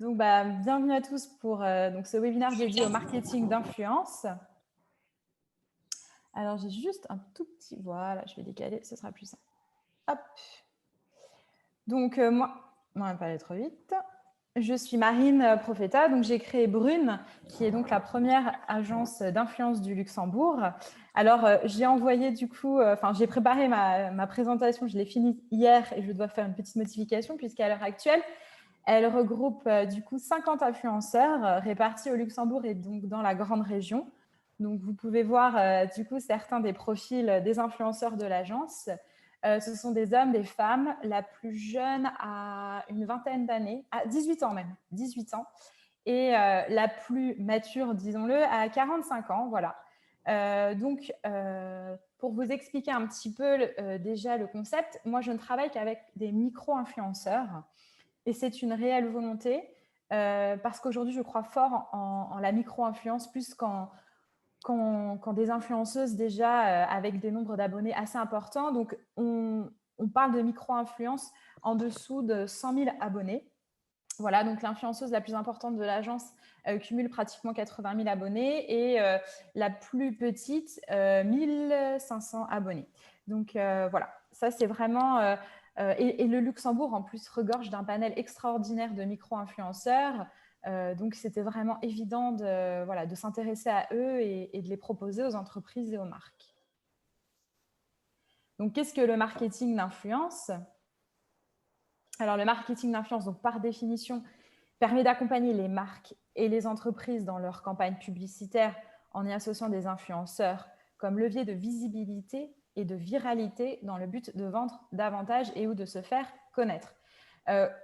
Donc, bienvenue à tous pour ce webinaire dédié au marketing d'influence. Alors, j'ai juste un tout petit… Voilà, je vais décaler, ce sera plus simple. Hop. Donc, moi, on va pas aller trop vite. Je suis Marine Profeta, donc j'ai créé Brune, qui est donc la première agence d'influence du Luxembourg. Alors, j'ai envoyé du coup, j'ai préparé ma présentation, je l'ai finie hier et je dois faire une petite modification puisqu'à l'heure actuelle, elle regroupe du coup 50 influenceurs répartis au Luxembourg et donc dans la grande région. Donc, vous pouvez voir du coup certains des profils des influenceurs de l'agence. Ce sont des hommes, des femmes. La plus jeune a une vingtaine d'années, à 18 ans même, 18 ans. Et la plus mature, disons-le, a 45 ans. Voilà. Pour vous expliquer un petit peu déjà le concept, moi, je ne travaille qu'avec des micro-influenceurs. Et c'est une réelle volonté parce qu'aujourd'hui, je crois fort en la micro-influence plus qu'en des influenceuses déjà avec des nombres d'abonnés assez importants. Donc, on parle de micro-influence en dessous de 100 000 abonnés. Voilà, donc l'influenceuse la plus importante de l'agence cumule pratiquement 80 000 abonnés et la plus petite, 1500 abonnés. Donc voilà, ça c'est vraiment… et le Luxembourg, en plus, regorge d'un panel extraordinaire de micro-influenceurs. Donc, c'était vraiment évident de s'intéresser à eux et de les proposer aux entreprises et aux marques. Donc, qu'est-ce que le marketing d'influence? Alors, le marketing d'influence, donc par définition, permet d'accompagner les marques et les entreprises dans leurs campagnes publicitaires en y associant des influenceurs comme levier de visibilité et de viralité dans le but de vendre davantage et ou de se faire connaître.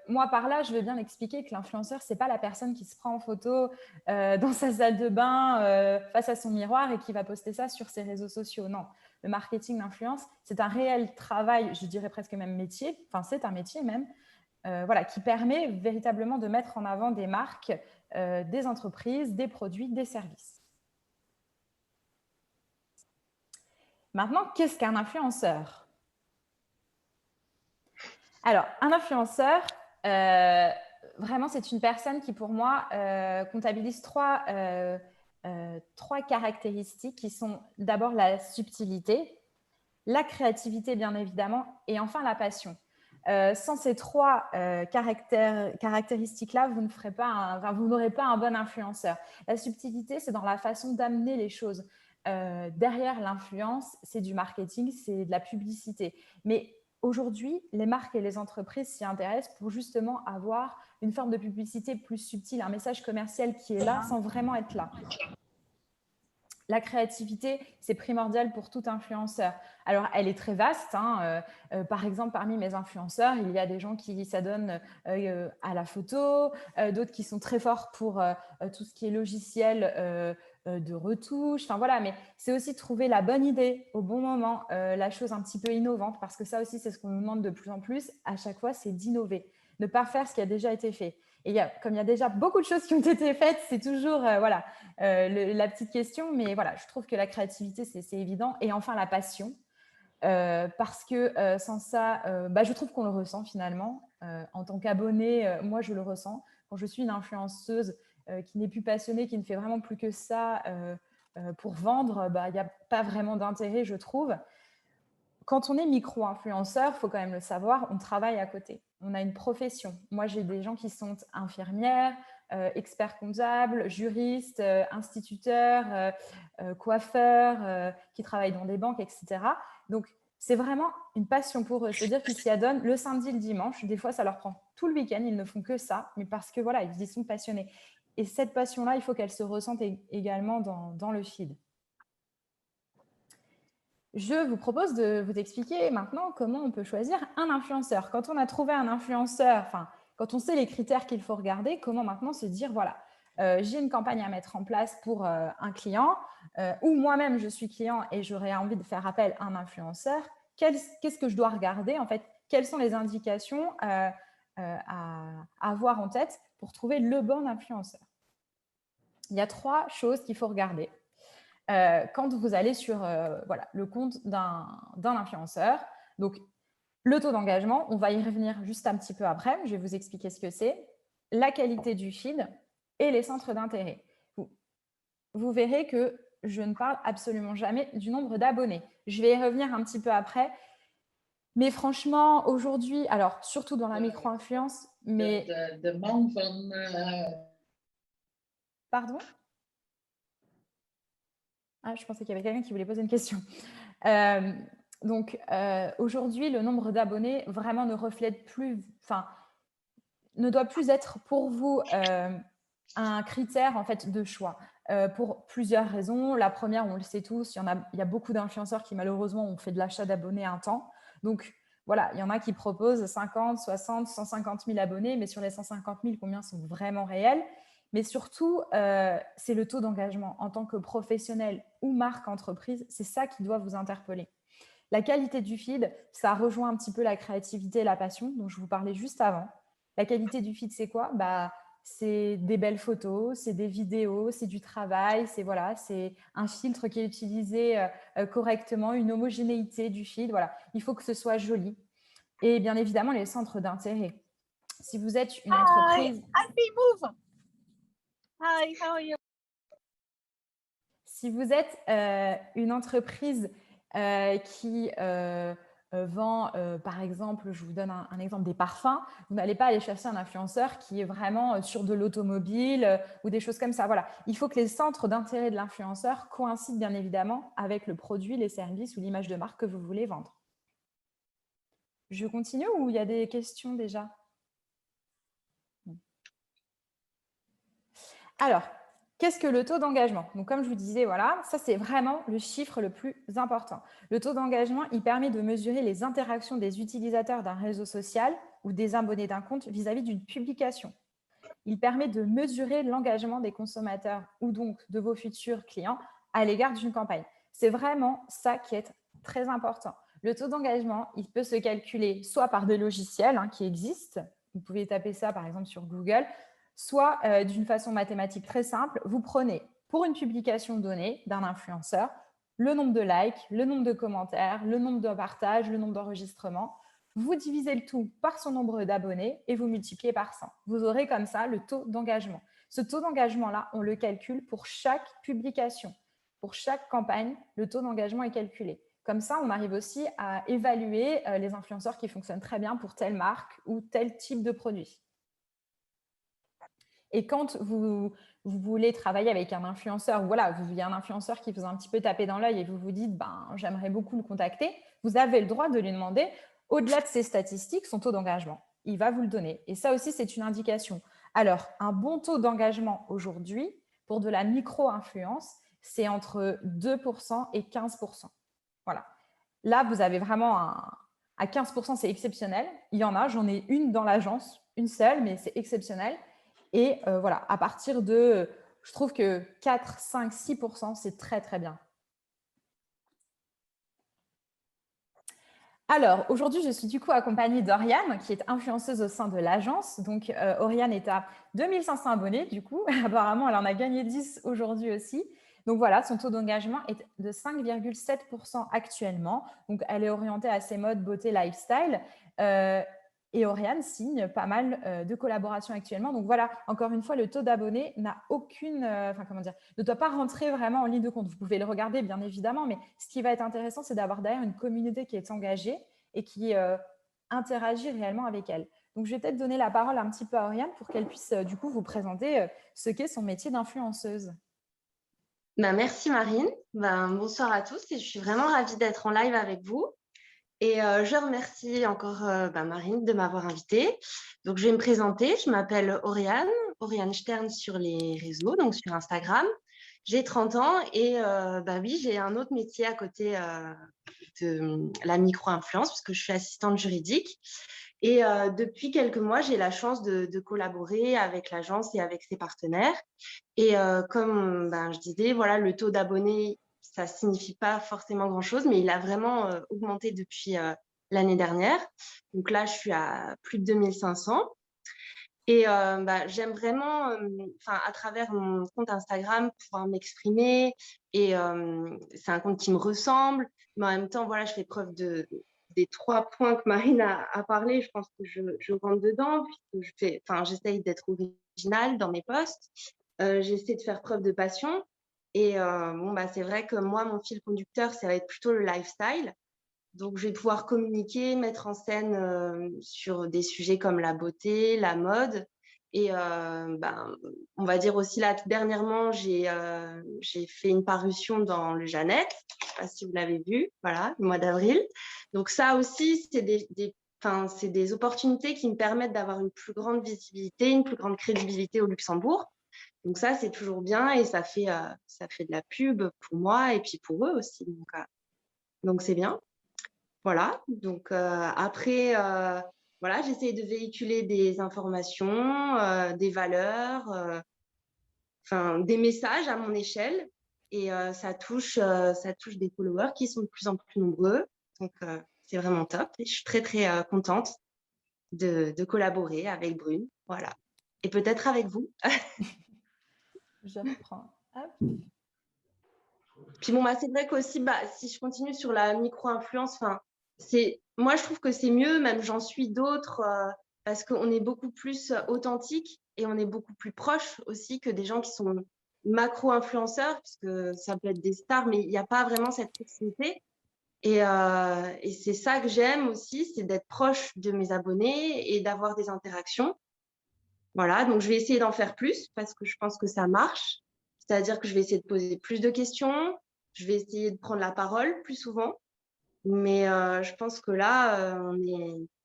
Moi, par là, je veux bien expliquer que l'influenceur, ce n'est pas la personne qui se prend en photo dans sa salle de bain face à son miroir et qui va poster ça sur ses réseaux sociaux. Non, le marketing d'influence, c'est un réel travail, je dirais presque même métier, enfin c'est un métier même, qui permet véritablement de mettre en avant des marques, des entreprises, des produits, des services. Maintenant, qu'est-ce qu'un influenceur? Alors, un influenceur, vraiment, c'est une personne qui, pour moi, comptabilise trois caractéristiques qui sont d'abord la subtilité, la créativité, bien évidemment, et enfin la passion. Sans ces trois caractéristiques-là, vous n'aurez pas un bon influenceur. La subtilité, c'est dans la façon d'amener les choses. Derrière l'influence, c'est du marketing, c'est de la publicité. Mais aujourd'hui, les marques et les entreprises s'y intéressent pour justement avoir une forme de publicité plus subtile, un message commercial qui est là sans vraiment être là. La créativité, c'est primordial pour tout influenceur. Alors, elle est très vaste. Par exemple, parmi mes influenceurs, il y a des gens qui s'adonnent à la photo, d'autres qui sont très forts pour tout ce qui est logiciel de retouche. Enfin, voilà, mais c'est aussi trouver la bonne idée au bon moment, la chose un petit peu innovante, parce que ça aussi, c'est ce qu'on nous demande de plus en plus. À chaque fois, c'est d'innover, ne pas faire ce qui a déjà été fait. Et comme il y a déjà beaucoup de choses qui ont été faites, c'est toujours la petite question. Mais voilà, je trouve que la créativité, c'est évident. Et enfin, la passion. Parce que sans ça, je trouve qu'on le ressent finalement. En tant qu'abonné, moi, je le ressens. Quand je suis une influenceuse qui n'est plus passionnée, qui ne fait vraiment plus que ça pour vendre, il n'y a pas vraiment d'intérêt, je trouve. Quand on est micro-influenceur, il faut quand même le savoir, on travaille à côté. On a une profession. Moi, j'ai des gens qui sont infirmières, experts comptables, juristes, instituteurs, coiffeurs, qui travaillent dans des banques, etc. Donc, c'est vraiment une passion pour eux. C'est-à-dire qu'ils s'y adonnent le samedi et le dimanche. Des fois, ça leur prend tout le week-end. Ils ne font que ça, mais parce que voilà, ils y sont passionnés. Et cette passion-là, il faut qu'elle se ressente également dans le feed. Je vous propose de vous expliquer maintenant comment on peut choisir un influenceur. Quand on a trouvé un influenceur, quand on sait les critères qu'il faut regarder, comment maintenant se dire, voilà, j'ai une campagne à mettre en place pour un client, ou moi-même je suis client et j'aurais envie de faire appel à un influenceur, qu'est-ce que je dois regarder en fait? Quelles sont les indications à avoir en tête pour trouver le bon influenceur? Il y a 3 choses qu'il faut regarder. Quand vous allez sur le compte d'un influenceur. Donc, le taux d'engagement, on va y revenir juste un petit peu après. Je vais vous expliquer ce que c'est. la qualité du feed et les centres d'intérêt. Vous verrez que je ne parle absolument jamais du nombre d'abonnés. Je vais y revenir un petit peu après. Mais franchement, aujourd'hui, alors surtout dans la micro-influence, mais... De man van... Pardon? Ah, je pensais qu'il y avait quelqu'un qui voulait poser une question. Donc, aujourd'hui, le nombre d'abonnés vraiment ne reflète plus, enfin, ne doit plus être pour vous un critère en fait de choix. Pour plusieurs raisons. La première, on le sait tous, il y a beaucoup d'influenceurs qui malheureusement ont fait de l'achat d'abonnés un temps. Donc voilà, il y en a qui proposent 50, 60, 150 000 abonnés, mais sur les 150 000, combien sont vraiment réels? Mais surtout, c'est le taux d'engagement en tant que professionnel ou marque entreprise, c'est ça qui doit vous interpeller. La qualité du feed, ça rejoint un petit peu la créativité et la passion dont je vous parlais juste avant. La qualité du feed, c'est quoi? C'est des belles photos, c'est des vidéos, c'est du travail, c'est un filtre qui est utilisé correctement, une homogénéité du feed. Voilà, il faut que ce soit joli. Et bien évidemment, les centres d'intérêt. Si vous êtes une entreprise... Hi, how are you? Si vous êtes une entreprise qui vend, par exemple, je vous donne un exemple des parfums, vous n'allez pas aller chercher un influenceur qui est vraiment sur de l'automobile ou des choses comme ça. Voilà, il faut que les centres d'intérêt de l'influenceur coïncident bien évidemment avec le produit, les services ou l'image de marque que vous voulez vendre. Je continue ou il y a des questions déjà? Alors, qu'est-ce que le taux d'engagement? Donc, comme je vous disais, voilà, ça, c'est vraiment le chiffre le plus important. Le taux d'engagement, il permet de mesurer les interactions des utilisateurs d'un réseau social ou des abonnés d'un compte vis-à-vis d'une publication. Il permet de mesurer l'engagement des consommateurs ou donc de vos futurs clients à l'égard d'une campagne. C'est vraiment ça qui est très important. Le taux d'engagement, il peut se calculer soit par des logiciels qui existent. Vous pouvez taper ça, par exemple, sur Google, soit d'une façon mathématique très simple. Vous prenez pour une publication donnée d'un influenceur le nombre de likes, le nombre de commentaires, le nombre de partages, le nombre d'enregistrements. Vous divisez le tout par son nombre d'abonnés et vous multipliez par 100. Vous aurez comme ça le taux d'engagement. Ce taux d'engagement-là, on le calcule pour chaque publication. Pour chaque campagne, le taux d'engagement est calculé. Comme ça, on arrive aussi à évaluer les influenceurs qui fonctionnent très bien pour telle marque ou tel type de produit. Et quand vous voulez travailler avec un influenceur, voilà, il y a un influenceur qui vous a un petit peu tapé dans l'œil et vous vous dites, j'aimerais beaucoup le contacter, vous avez le droit de lui demander, au-delà de ses statistiques, son taux d'engagement. Il va vous le donner. Et ça aussi, c'est une indication. Alors, un bon taux d'engagement aujourd'hui, pour de la micro-influence, c'est entre 2% et 15%. Voilà. Là, vous avez vraiment à 15%, c'est exceptionnel. Il y en a, j'en ai une dans l'agence, une seule, mais c'est exceptionnel. Et voilà, à partir de, je trouve que 4, 5, 6%, c'est très, très bien. Alors, aujourd'hui, je suis du coup accompagnée d'Oriane, qui est influenceuse au sein de l'agence. Donc, Oriane est à 2500 abonnés, du coup. Apparemment, elle en a gagné 10 aujourd'hui aussi. Donc, voilà, son taux d'engagement est de 5,7% actuellement. Donc, elle est orientée à ses modes beauté lifestyle. Et Oriane signe pas mal de collaborations actuellement. Donc voilà, encore une fois, le taux d'abonnés n'a aucune, ne doit pas rentrer vraiment en ligne de compte. Vous pouvez le regarder, bien évidemment, mais ce qui va être intéressant, c'est d'avoir derrière une communauté qui est engagée et qui interagit réellement avec elle. Donc, je vais peut-être donner la parole un petit peu à Oriane pour qu'elle puisse du coup vous présenter ce qu'est son métier d'influenceuse. Merci Marine. Bonsoir à tous et je suis vraiment ravie d'être en live avec vous. Et je remercie encore Marine de m'avoir invitée. Donc, je vais me présenter. Je m'appelle Oriane Stern sur les réseaux, donc sur Instagram. J'ai 30 ans et oui, j'ai un autre métier à côté de la micro-influence puisque je suis assistante juridique. Et depuis quelques mois, j'ai la chance de collaborer avec l'agence et avec ses partenaires. Et comme je disais, voilà, le taux d'abonnés, ça signifie pas forcément grand-chose, mais il a vraiment augmenté depuis l'année dernière. Donc là, je suis à plus de 2500. Et j'aime vraiment, à travers mon compte Instagram, pouvoir m'exprimer. Et c'est un compte qui me ressemble. Mais en même temps, voilà, je fais preuve des 3 points que Marine a parlé, je pense que je rentre dedans, puisque j'essaye d'être originale dans mes posts. J'essaie de faire preuve de passion. Et c'est vrai que moi, mon fil conducteur, ça va être plutôt le lifestyle. Donc, je vais pouvoir communiquer, mettre en scène sur des sujets comme la beauté, la mode. Et on va dire aussi là, dernièrement, j'ai fait une parution dans le Jeannette. Je ne sais pas si vous l'avez vu, voilà, le mois d'avril. Donc ça aussi, c'est des opportunités qui me permettent d'avoir une plus grande visibilité, une plus grande crédibilité au Luxembourg. Donc ça, c'est toujours bien et ça fait de la pub pour moi et puis pour eux aussi. Donc c'est bien. Voilà, donc après, voilà, j'essaie de véhiculer des informations, des valeurs, des messages à mon échelle. Et ça touche des followers qui sont de plus en plus nombreux. Donc, c'est vraiment top. Et je suis très, très contente de collaborer avec Brune. Voilà. Et peut-être avec vous. Je reprends. Hop. Puis c'est vrai qu'aussi, si je continue sur la micro-influence, moi, je trouve que c'est mieux, même j'en suis d'autres, parce qu'on est beaucoup plus authentique et on est beaucoup plus proche aussi que des gens qui sont macro-influenceurs, puisque ça peut être des stars, mais il n'y a pas vraiment cette proximité. Et c'est ça que j'aime aussi, c'est d'être proche de mes abonnés et d'avoir des interactions. Voilà, donc je vais essayer d'en faire plus parce que je pense que ça marche. C'est-à-dire que je vais essayer de poser plus de questions, je vais essayer de prendre la parole plus souvent. Mais je pense que là,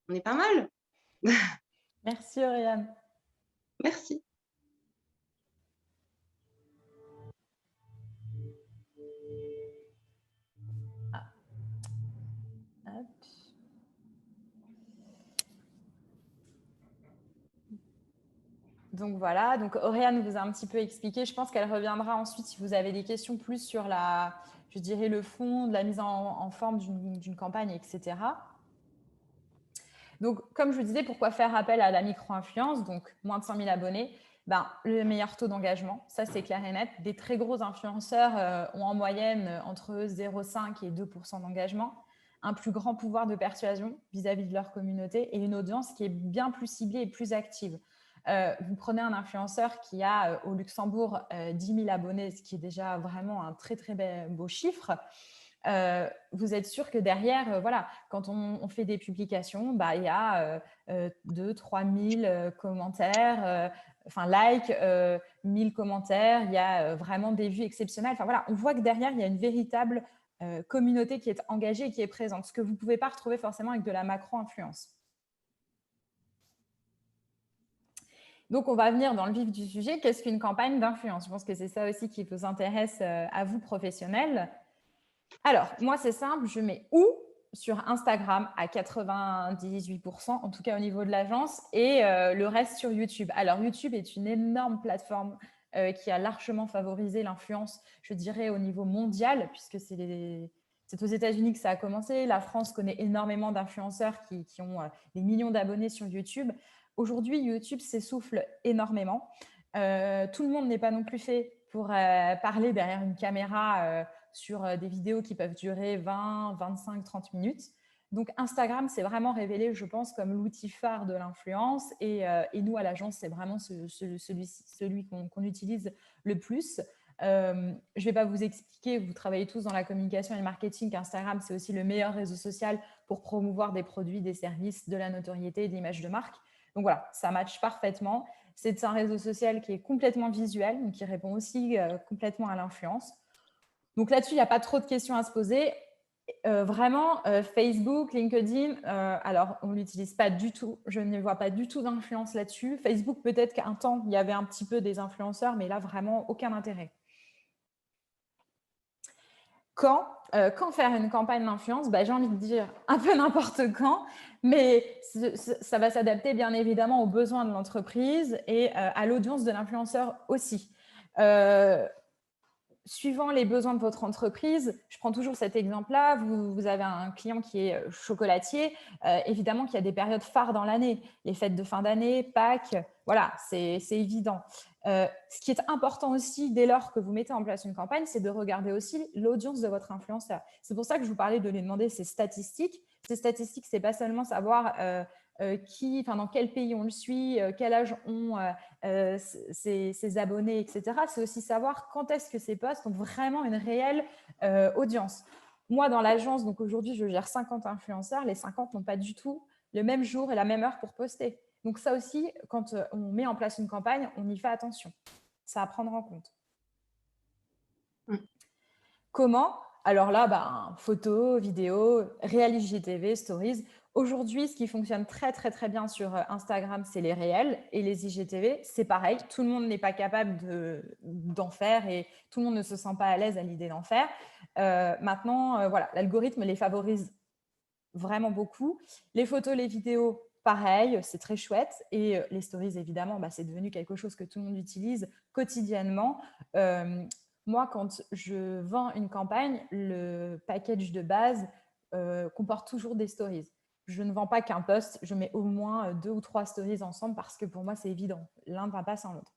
on est pas mal. Merci, Oriane. Merci. Ah. Hop. Donc voilà, donc Oriane vous a un petit peu expliqué. Je pense qu'elle reviendra ensuite si vous avez des questions plus sur je dirais, le fond de la mise en forme d'une campagne, etc. Donc, comme je vous disais, pourquoi faire appel à la micro-influence, donc moins de 100 000 abonnés, le meilleur taux d'engagement, ça c'est clair et net. Des très gros influenceurs ont en moyenne entre 0,5 et 2% d'engagement, un plus grand pouvoir de persuasion vis-à-vis de leur communauté et une audience qui est bien plus ciblée et plus active. Vous prenez un influenceur qui a au Luxembourg 10 000 abonnés, ce qui est déjà vraiment un très très beau chiffre. Vous êtes sûr que derrière, voilà, quand on fait des publications, il y a 2 000 3 000 commentaires, likes, 1000 commentaires, il y a vraiment des vues exceptionnelles. Enfin voilà, on voit que derrière, il y a une véritable communauté qui est engagée et qui est présente, ce que vous ne pouvez pas retrouver forcément avec de la macro-influence. Donc, on va venir dans le vif du sujet. Qu'est-ce qu'une campagne d'influence? Je pense que c'est ça aussi qui vous intéresse à vous, professionnels. Alors, moi, c'est simple, je mets où sur Instagram à 98%, en tout cas au niveau de l'agence, et le reste sur YouTube. Alors, YouTube est une énorme plateforme qui a largement favorisé l'influence, je dirais, au niveau mondial, puisque c'est aux États-Unis que ça a commencé. La France connaît énormément d'influenceurs qui ont des millions d'abonnés sur YouTube. Aujourd'hui, YouTube s'essouffle énormément. Tout le monde n'est pas non plus fait pour parler derrière une caméra sur des vidéos qui peuvent durer 20, 25, 30 minutes. Donc, Instagram s'est vraiment révélé, je pense, comme l'outil phare de l'influence. Et nous, à l'agence, c'est vraiment celui qu'on utilise le plus. Je ne vais pas vous expliquer, vous travaillez tous dans la communication et le marketing, qu'Instagram, c'est aussi le meilleur réseau social pour promouvoir des produits, des services, de la notoriété et de l'image de marque. Donc voilà, ça matche parfaitement. C'est un réseau social qui est complètement visuel, donc qui répond aussi complètement à l'influence. Donc là-dessus, il n'y a pas trop de questions à se poser. Vraiment, Facebook, LinkedIn, alors on ne l'utilise pas du tout. Je ne vois pas du tout d'influence là-dessus. Facebook, peut-être qu'un temps, il y avait un petit peu des influenceurs, mais là, vraiment, aucun intérêt. Quand faire une campagne d'influence? J'ai envie de dire un peu n'importe quand, mais ça va s'adapter bien évidemment aux besoins de l'entreprise et à l'audience de l'influenceur aussi. Suivant les besoins de votre entreprise, je prends toujours cet exemple-là, vous avez un client qui est chocolatier, évidemment qu'il y a des périodes phares dans l'année, les fêtes de fin d'année, Pâques, voilà, c'est évident. Ce qui est important aussi, dès lors que vous mettez en place une campagne, c'est de regarder aussi l'audience de votre influenceur. C'est pour ça que je vous parlais de lui demander ses statistiques. Ces statistiques, ce n'est pas seulement savoir dans quel pays on le suit, quel âge ont ses abonnés, etc. C'est aussi savoir quand est-ce que ces posts ont vraiment une réelle audience. Moi, dans l'agence, donc aujourd'hui, je gère 50 influenceurs. Les 50 n'ont pas du tout le même jour et la même heure pour poster. Donc ça aussi, quand on met en place une campagne, on y fait attention. Ça à prendre en compte. Comment? Alors là, photos, vidéos, réels IGTV, stories. Aujourd'hui, ce qui fonctionne très, très, très bien sur Instagram, c'est les réels, et les IGTV, c'est pareil. Tout le monde n'est pas capable d'en faire et tout le monde ne se sent pas à l'aise à l'idée d'en faire. Maintenant, voilà, l'algorithme les favorise vraiment beaucoup. Les photos, les vidéos, pareil, c'est très chouette. Et les stories, évidemment, c'est devenu quelque chose que tout le monde utilise quotidiennement. Moi, quand je vends une campagne, le package de base comporte toujours des stories. Je ne vends pas qu'un post, je mets au moins 2 ou 3 stories ensemble parce que pour moi, c'est évident. L'un ne va pas sans l'autre.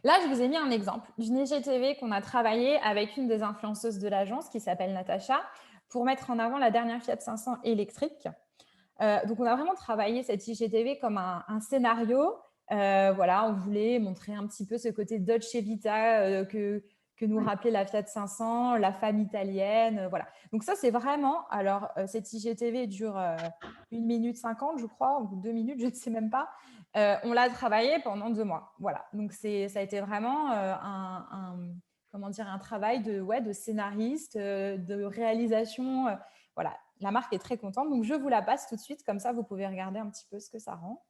Là, je vous ai mis un exemple d'une IGTV qu'on a travaillé avec une des influenceuses de l'agence qui s'appelle Natacha pour mettre en avant la dernière Fiat 500 électrique. Donc, on a vraiment travaillé cette IGTV comme un scénario. Voilà, on voulait montrer un petit peu ce côté Dolce Vita que nous rappelait la Fiat 500, la femme italienne. Voilà. Donc, ça, c'est vraiment… Alors, cette IGTV dure 1 minute 50, je crois, ou 2 minutes, je ne sais même pas. On l'a travaillé pendant 2 mois. Voilà. Donc, ça a été vraiment un travail de scénariste, de réalisation. Voilà. La marque est très contente. Donc, je vous la passe tout de suite. Comme ça, vous pouvez regarder un petit peu ce que ça rend.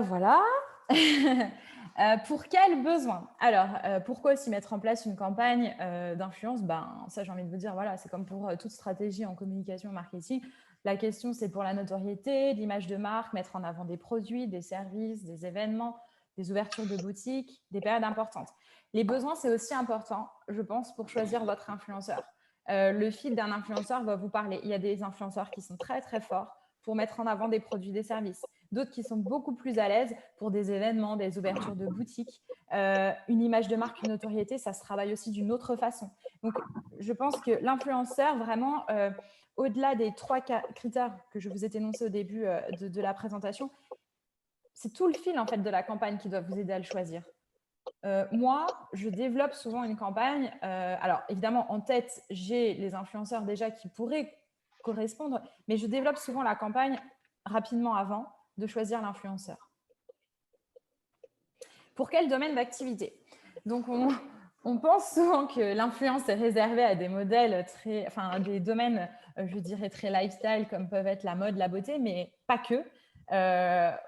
Voilà. Pour quels besoins? Alors, pourquoi aussi mettre en place une campagne d'influence? Ça, j'ai envie de vous dire, voilà, c'est comme pour toute stratégie en communication et marketing. La question, c'est pour la notoriété, l'image de marque, mettre en avant des produits, des services, des événements, des ouvertures de boutiques, des périodes importantes. Les besoins, c'est aussi important, je pense, pour choisir votre influenceur. Le fil d'un influenceur va vous parler. Il y a des influenceurs qui sont très, très forts pour mettre en avant des produits, des services. D'autres qui sont beaucoup plus à l'aise pour des événements, des ouvertures de boutiques. Une image de marque, une notoriété, ça se travaille aussi d'une autre façon. Donc, je pense que l'influenceur, vraiment, au-delà des 3 critères que je vous ai énoncés au début de la présentation, c'est tout le fil en fait, de la campagne qui doit vous aider à le choisir. Moi, je développe souvent une campagne. Alors, évidemment, en tête, j'ai les influenceurs déjà qui pourraient correspondre, mais je développe souvent la campagne rapidement avant de choisir l'influenceur. Pour quel domaine d'activité? Donc, on pense souvent que l'influence est réservée à des modèles à des domaines, je dirais, très lifestyle, comme peuvent être la mode, la beauté, mais pas que.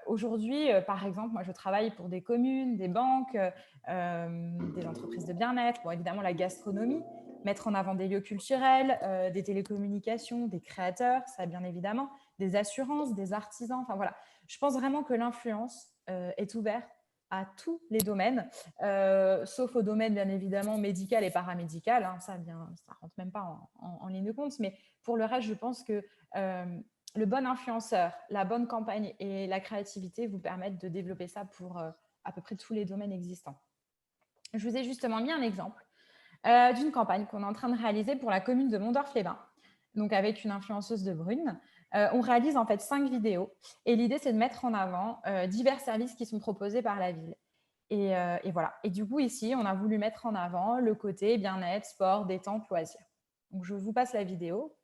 Aujourd'hui, par exemple, moi, je travaille pour des communes, des banques, des entreprises de bien-être, bon, évidemment la gastronomie, mettre en avant des lieux culturels, des télécommunications, des créateurs, ça bien évidemment, des assurances, des artisans. Enfin voilà, je pense vraiment que l'influence est ouverte à tous les domaines, sauf au domaine bien évidemment médical et paramédical. Hein, ça rentre même pas en ligne de compte. Mais pour le reste, je pense que le bon influenceur, la bonne campagne et la créativité vous permettent de développer ça pour à peu près tous les domaines existants. Je vous ai justement mis un exemple d'une campagne qu'on est en train de réaliser pour la commune de Mondorf-les-Bains, donc avec une influenceuse de Brune. On réalise en fait 5 vidéos et l'idée, c'est de mettre en avant divers services qui sont proposés par la ville. Et voilà. Et du coup, ici, on a voulu mettre en avant le côté bien-être, sport, détente, loisirs. Donc, je vous passe la vidéo.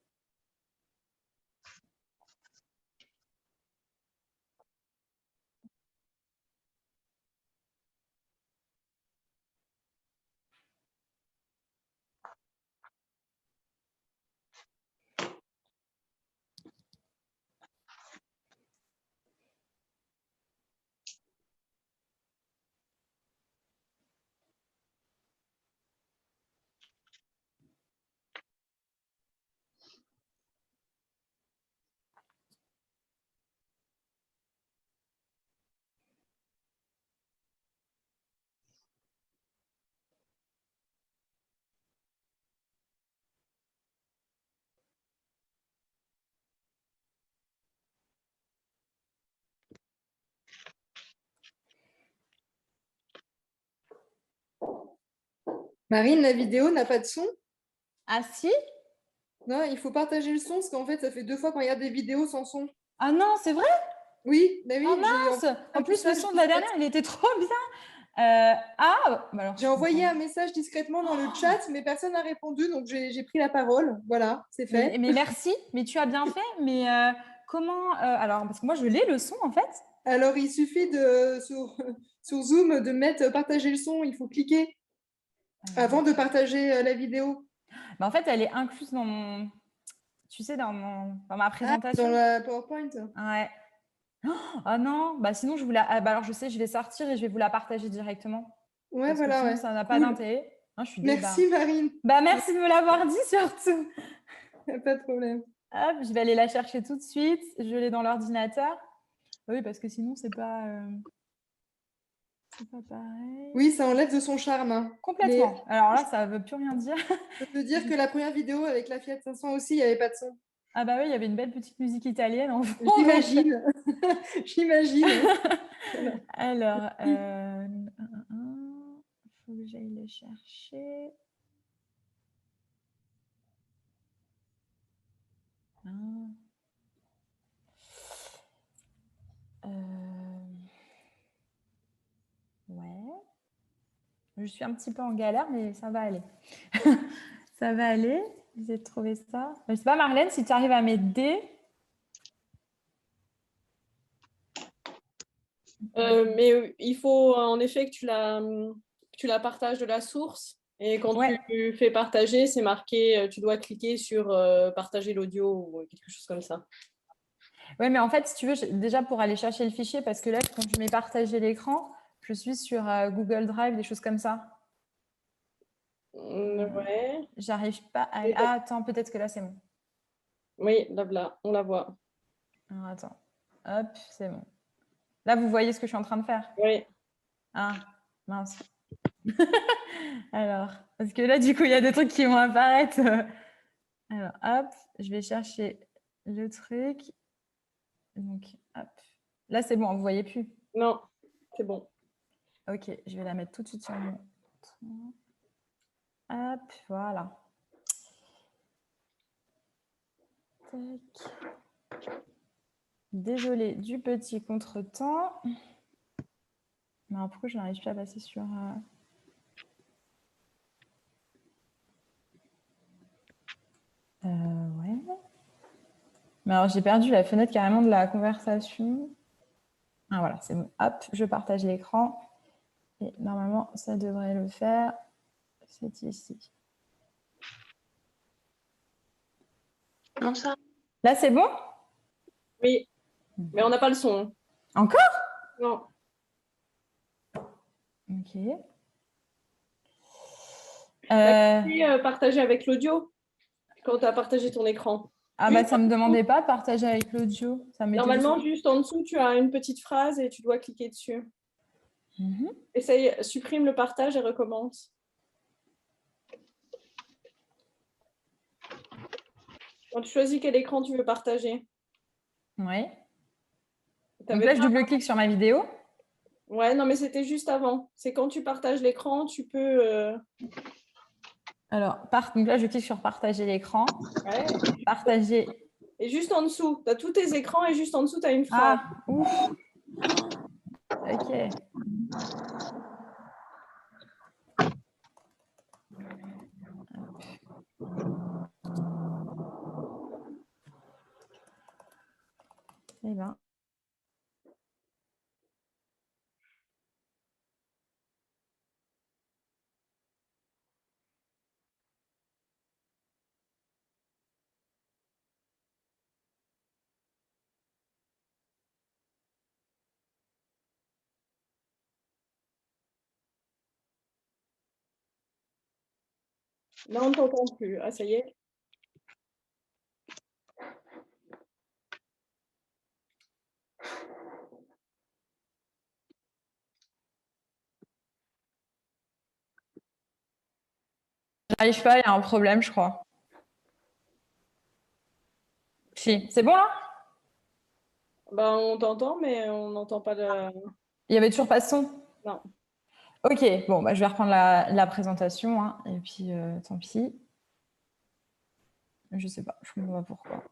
Marine, la vidéo n'a pas de son? Ah si? Non, il faut partager le son parce qu'en fait, ça fait 2 fois qu'on regarde des vidéos sans son. Ah non, c'est vrai? Oui, bah oui, Oh j'ai mince! En plus, le message son de la dernière, il était trop bien. Alors, j'ai envoyé un message discrètement dans le chat, mais personne n'a répondu, donc j'ai pris la parole. Voilà, c'est fait. mais merci, mais tu as bien fait. Mais comment alors, parce que moi, je l'ai le son en fait. Alors, il suffit de sur Zoom de mettre partager le son, il faut cliquer avant de partager la vidéo. Bah, en fait, elle est incluse dans mon, tu sais, dans ma présentation. Dans la PowerPoint. Ouais. Oh non, bah sinon je vous la. Ah, bah alors je sais, je vais sortir et je vais vous la partager directement. Ouais, Parce que voilà, sinon ouais. ça n'a pas Cool. d'intérêt. Non, je suis Merci, Marine. Bah merci de me l'avoir dit surtout. Pas de problème. Hop, je vais aller la chercher tout de suite. Je l'ai dans l'ordinateur. Oui, parce que sinon c'est pas pareil. Oui, ça enlève de son charme. Hein. Complètement. Mais Alors là, ça veut plus rien dire. je peux te dire que la première vidéo avec la Fiat 500 aussi, il n'y avait pas de son. Ah bah oui, il y avait une belle petite musique italienne en fond. J'imagine. J'imagine. Alors, faut que j'aille le chercher. Ouais. Je suis un petit peu en galère, mais ça va aller. Ça va aller. Vous avez trouvé ça? Je sais pas, Marlène, si tu arrives à m'aider. Mais il faut en effet que tu la partages de la source. Et quand tu fais partager, c'est marqué, tu dois cliquer sur partager l'audio ou quelque chose comme ça. Oui, mais en fait, si tu veux, déjà pour aller chercher le fichier, parce que là, quand je mets partager l'écran, je suis sur Google Drive, des choses comme ça. Ouais. J'arrive pas à... Ah, attends, peut-être que là, c'est bon. Oui, là, on la voit. Alors, attends. Hop, c'est bon. Là, vous voyez ce que je suis en train de faire? Oui. Ah, mince. Alors, parce que là, du coup, il y a des trucs qui vont apparaître. Alors, hop, je vais chercher le truc. Donc, hop. Là, c'est bon, vous voyez plus? Non, c'est bon. Ok, je vais la mettre tout de suite sur mon... Hop, voilà. Tac. Désolée du petit contretemps. Mais alors, pourquoi je n'arrive plus à passer sur... ouais. Mais alors, j'ai perdu la fenêtre carrément de la conversation. Ah, voilà, c'est bon. Hop, je partage l'écran. Et normalement, ça devrait le faire. C'est ici. Non, ça. Là, c'est bon? Oui, mais on n'a pas le son. Encore? Non. Ok. Partager avec l'audio quand tu as partagé ton écran. Ah bah ça ne me demandait pas de partager avec l'audio. Normalement, juste en dessous, tu as une petite phrase et tu dois cliquer dessus. Essaye, supprime le partage et recommence. Quand tu choisis quel écran tu veux partager. Oui. Donc là, je double-clique sur ma vidéo. Ouais, non, mais c'était juste avant. C'est quand tu partages l'écran, tu peux... Alors, donc là, je clique sur partager l'écran. Ouais. Partager. Et juste en dessous, tu as tous tes écrans et juste en dessous, tu as une phrase. Ah, ouf. Ok. Eh ben. Là, on ne t'entend plus. Ah, ça y est. J'arrive pas, il y a un problème, je crois. Si, c'est bon là? Bah, on t'entend, mais on n'entend pas de... Il y avait toujours pas de son? Non. Ok, bon, bah, je vais reprendre la présentation, hein, et puis tant pis. Je sais pas, je ne comprends pas pourquoi.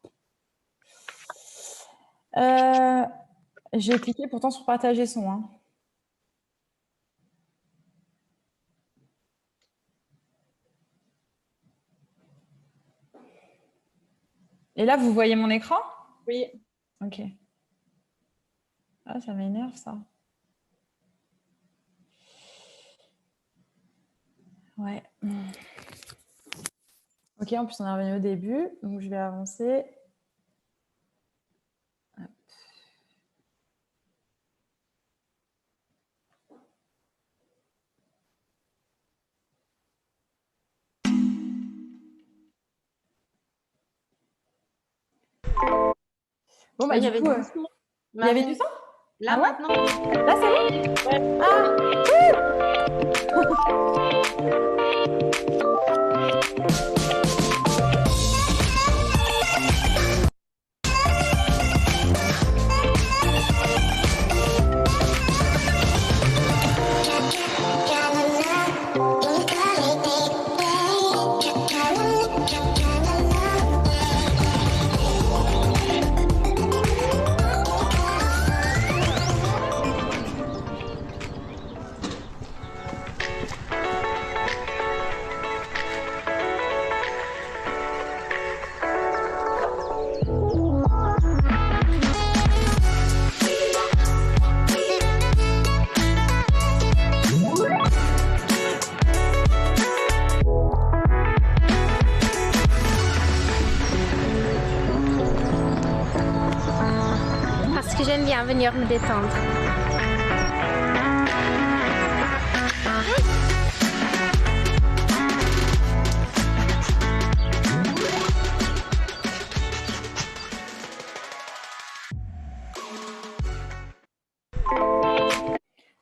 J'ai cliqué pourtant sur partager son. Hein. Et là, vous voyez mon écran? Oui. Ok. Ah, ça m'énerve ça. Ouais. Ok, en plus on est revenu au début, donc je vais avancer. Hop. Bon, bah, il y du avait coup, du son. il y avait du son? Là, ah ouais maintenant. Là, c'est bon? Ouais. Ah Parce que j'aime bien venir me détendre.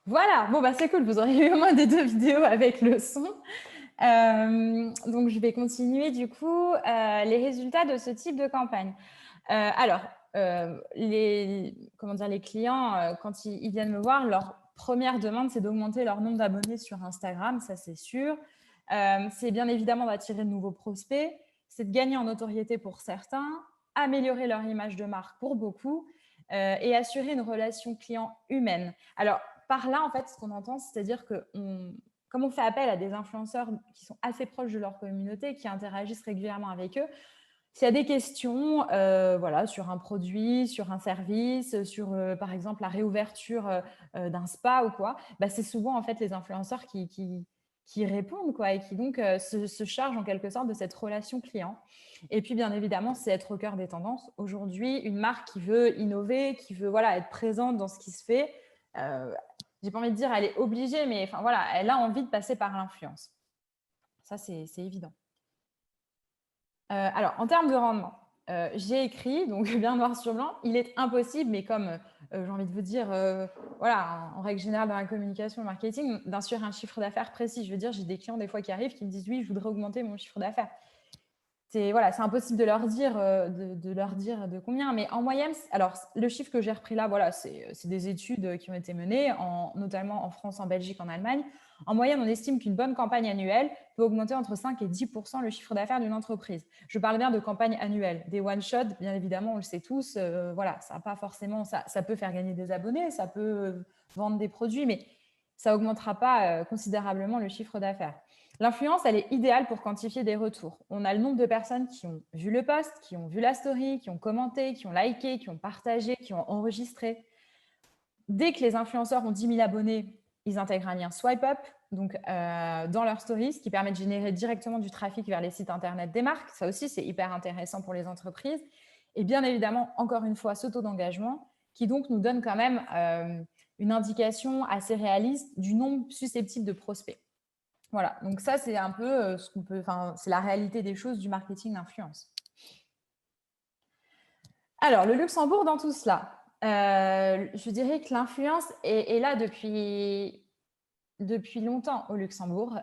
Voilà, bon, bah, c'est cool, vous aurez eu au moins des 2 vidéos avec le son. Donc, je vais continuer du coup les résultats de ce type de campagne. Alors, les clients, quand ils viennent me voir, leur première demande, c'est d'augmenter leur nombre d'abonnés sur Instagram, ça c'est sûr. C'est bien évidemment d'attirer de nouveaux prospects, c'est de gagner en notoriété pour certains, améliorer leur image de marque pour beaucoup et assurer une relation client humaine. Alors, par là, en fait, ce qu'on entend, c'est-à-dire que comme on fait appel à des influenceurs qui sont assez proches de leur communauté, qui interagissent régulièrement avec eux, s'il y a des questions voilà, sur un produit, sur un service, sur par exemple la réouverture d'un spa ou quoi, bah, c'est souvent en fait les influenceurs qui répondent quoi, et qui donc se chargent en quelque sorte de cette relation client. Et puis bien évidemment, c'est être au cœur des tendances. Aujourd'hui, une marque qui veut innover, qui veut voilà, être présente dans ce qui se fait, j'ai pas envie de dire elle est obligée, mais enfin, voilà, elle a envie de passer par l'influence. Ça, c'est évident. Alors, en termes de rendement, j'ai écrit, donc bien noir sur blanc, il est impossible, mais comme j'ai envie de vous dire, voilà, en règle générale dans la communication, le marketing, d'insurer un chiffre d'affaires précis. Je veux dire, j'ai des clients des fois qui arrivent qui me disent oui, je voudrais augmenter mon chiffre d'affaires. Voilà, c'est impossible de leur dire de combien, mais en moyenne, alors le chiffre que j'ai repris là, voilà, c'est des études qui ont été menées, notamment en France, en Belgique, en Allemagne. En moyenne, on estime qu'une bonne campagne annuelle peut augmenter entre 5 et 10% le chiffre d'affaires d'une entreprise. Je parle bien de campagne annuelle. Des one-shot, bien évidemment, on le sait tous, voilà, ça n'a pas forcément, ça peut faire gagner des abonnés, ça peut vendre des produits, mais ça n'augmentera pas considérablement le chiffre d'affaires. L'influence, elle est idéale pour quantifier des retours. On a le nombre de personnes qui ont vu le post, qui ont vu la story, qui ont commenté, qui ont liké, qui ont partagé, qui ont enregistré. Dès que les influenceurs ont 10 000 abonnés, ils intègrent un lien swipe up donc, dans leur stories, ce qui permet de générer directement du trafic vers les sites internet des marques. Ça aussi, c'est hyper intéressant pour les entreprises. Et bien évidemment, encore une fois, ce taux d'engagement qui donc nous donne quand même une indication assez réaliste du nombre susceptible de prospects. Voilà, donc ça, c'est un peu ce qu'on peut, c'est la réalité des choses du marketing d'influence. Alors, le Luxembourg dans tout cela, je dirais que l'influence est là depuis longtemps au Luxembourg.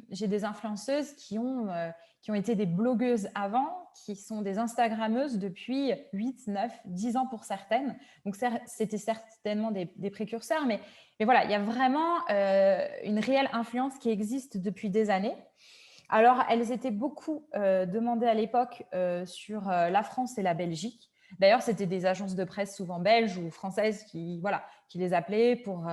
J'ai des influenceuses qui ont été des blogueuses avant, qui sont des Instagrammeuses depuis 8, 9, 10 ans pour certaines. Donc, c'était certainement des précurseurs, mais voilà, il y a vraiment une réelle influence qui existe depuis des années. Alors, elles étaient beaucoup demandées à l'époque sur la France et la Belgique. D'ailleurs, c'était des agences de presse souvent belges ou françaises qui les appelaient pour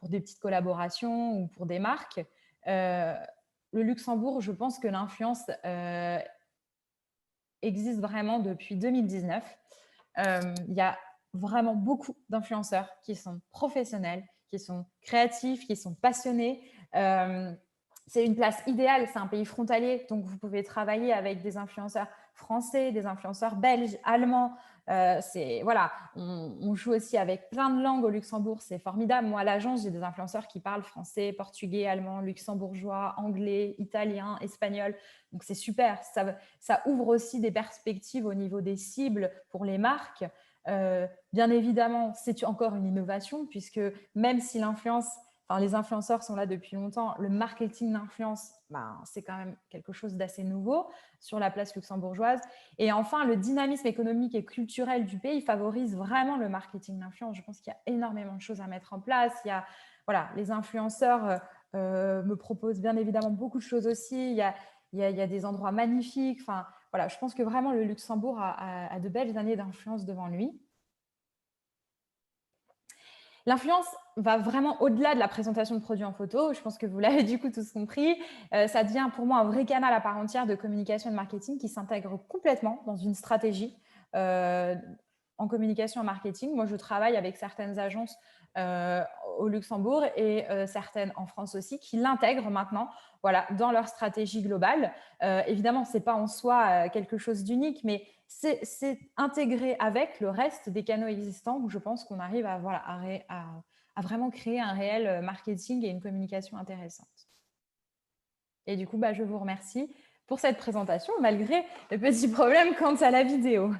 des petites collaborations ou pour des marques. Le Luxembourg, je pense que l'influence existe vraiment depuis 2019. Il y a vraiment beaucoup d'influenceurs qui sont professionnels, qui sont créatifs, qui sont passionnés. C'est une place idéale, c'est un pays frontalier, donc vous pouvez travailler avec des influenceurs français, des influenceurs belges, allemands. Voilà, on joue aussi avec plein de langues au Luxembourg, c'est formidable. Moi, à l'agence, j'ai des influenceurs qui parlent français, portugais, allemand, luxembourgeois, anglais, italien, espagnol. Donc, c'est super. Ça ouvre aussi des perspectives au niveau des cibles pour les marques. Bien évidemment, c'est encore une innovation puisque même si les influenceurs sont là depuis longtemps, le marketing d'influence, c'est quand même quelque chose d'assez nouveau sur la place luxembourgeoise. Et enfin, le dynamisme économique et culturel du pays favorise vraiment le marketing d'influence. Je pense qu'il y a énormément de choses à mettre en place. Les influenceurs me proposent bien évidemment beaucoup de choses aussi. Il y a des endroits magnifiques. Voilà, je pense que vraiment le Luxembourg a de belles années d'influence devant lui. L'influence va vraiment au-delà de la présentation de produits en photo. Je pense que vous l'avez du coup tous compris. Ça devient pour moi un vrai canal à part entière de communication et de marketing qui s'intègre complètement dans une stratégie en communication et marketing. Moi, je travaille avec certaines agences au Luxembourg et certaines en France aussi qui l'intègrent maintenant dans leur stratégie globale. Évidemment, ce n'est pas en soi quelque chose d'unique, mais c'est intégré avec le reste des canaux existants où je pense qu'on arrive à vraiment créer un réel marketing et une communication intéressante. Et du coup, je vous remercie pour cette présentation, malgré le petit problème quant à la vidéo.